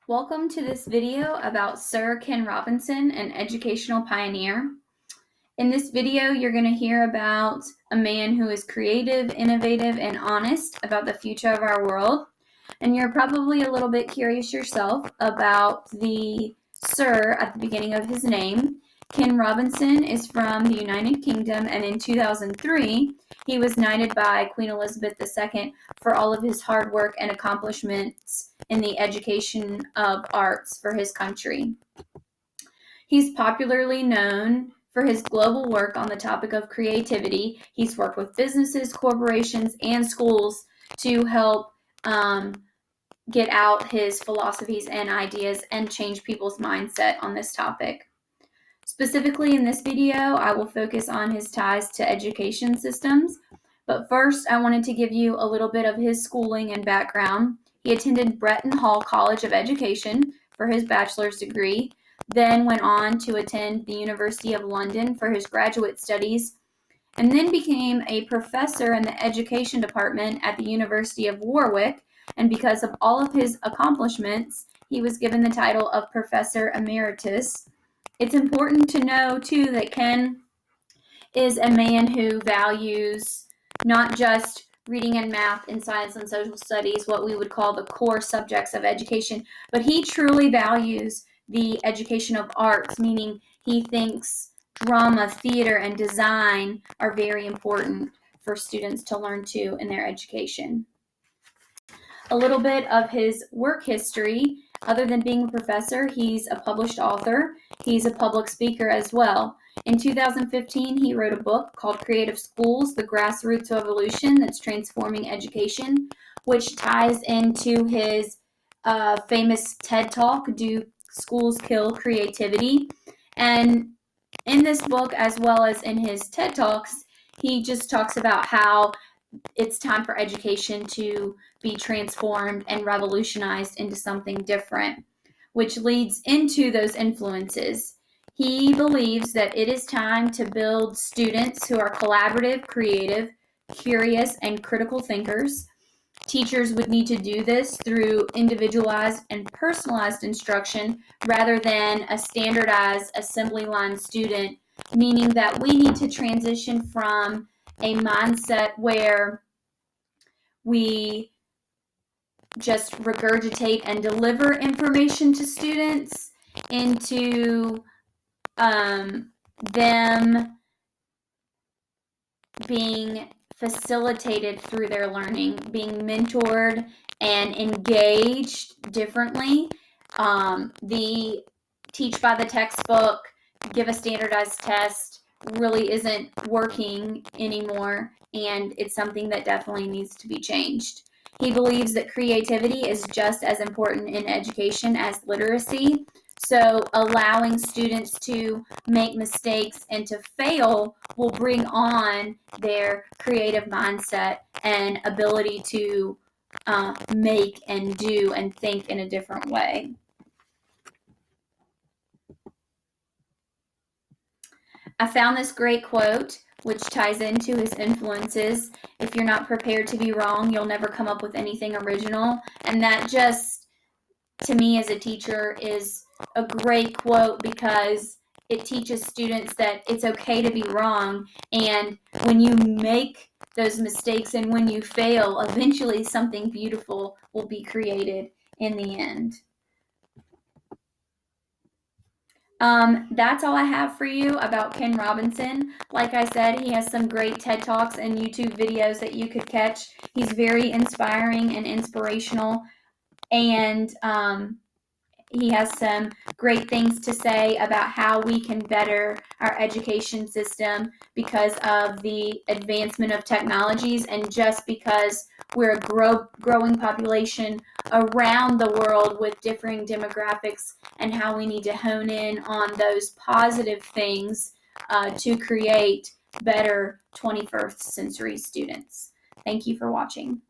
Welcome to this video about Sir Ken Robinson, an educational pioneer. In this video, you're going to hear about a man who is creative, innovative, and honest about the future of our world. And you're probably a little bit curious yourself about the Sir at the beginning of his name. Ken Robinson is from the United Kingdom, and in 2003, he was knighted by Queen Elizabeth II for all of his hard work and accomplishments in the education of arts for his country. He's popularly known for his global work on the topic of creativity. He's worked with businesses, corporations, and schools to help get out his philosophies and ideas and change people's mindset on this topic. Specifically in this video, I will focus on his ties to education systems. But first, I wanted to give you a little bit of his schooling and background. He attended Bretton Hall College of Education for his bachelor's degree, then went on to attend the University of London for his graduate studies, and then became a professor in the education department at the University of Warwick. And because of all of his accomplishments, he was given the title of Professor Emeritus. It's important to know, too, that Ken is a man who values not just reading and math and science and social studies, what we would call the core subjects of education, but he truly values the education of arts, meaning he thinks drama, theater, and design are very important for students to learn too in their education. A little bit of his work history. Other than being a professor, he's a published author. He's a public speaker as well. In 2015, he wrote a book called Creative Schools, The Grassroots Evolution That's Transforming Education, which ties into his famous TED Talk, Do Schools Kill Creativity? And in this book, as well as in his TED Talks, he just talks about how it's time for education to be transformed and revolutionized into something different, which leads into those influences. He believes that it is time to build students who are collaborative, creative, curious, and critical thinkers. Teachers would need to do this through individualized and personalized instruction rather than a standardized assembly line student, meaning that we need to transition from a mindset where we just regurgitate and deliver information to students into them being facilitated through their learning, being mentored and engaged differently. The teach by the textbook, give a standardized test really isn't working anymore, and it's something that definitely needs to be changed. He believes that creativity is just as important in education as literacy. So allowing students to make mistakes and to fail will bring on their creative mindset and ability to make and do and think in a different way. I found this great quote, which ties into his influences. If you're not prepared to be wrong, you'll never come up with anything original. And that just, to me as a teacher, is a great quote because it teaches students that it's okay to be wrong. And when you make those mistakes and when you fail, eventually something beautiful will be created in the end. That's all I have for you about Ken Robinson. Like I said, he has some great TED Talks and YouTube videos that you could catch. He's very inspiring and inspirational, and he has some great things to say about how we can better our education system because of the advancement of technologies and just because we're a growing population around the world with differing demographics and how we need to hone in on those positive things to create better 21st century students. Thank you for watching.